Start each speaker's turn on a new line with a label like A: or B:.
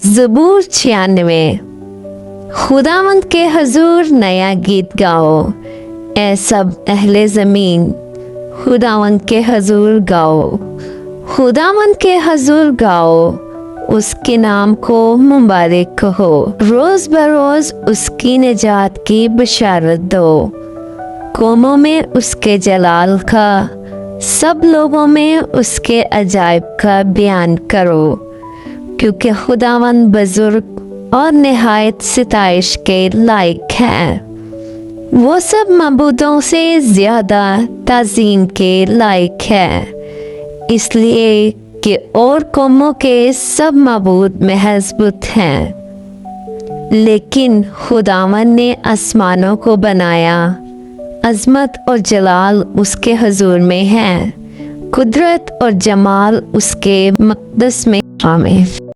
A: ज़बूर 96। खुदावंद के हजूर नया गीत गाओ, ऐ सब अहले ज़मीन खुदावंद के हजूर गाओ। खुदावंद के हजूर गाओ, उसके नाम को मुबारक कहो। रोज़ बरोज़ उसकी निजात की बशारत दो। कौमों में उसके जलाल का, सब लोगों में उसके अजायब का बयान करो। क्योंकि खुदावंद बुजुर्ग और निहायत सिताइश के लायक है। वो सब मबूदों से ज़्यादा ताज़ीम के लायक है, इसलिए कि और कौमों के सब मबूद महज़बूत हैं। लेकिन खुदावंद ने आसमानों को बनाया, अज़मत और जलाल उसके हुज़ूर में है, कुदरत और जमाल उसके मक़दस में। आमीन।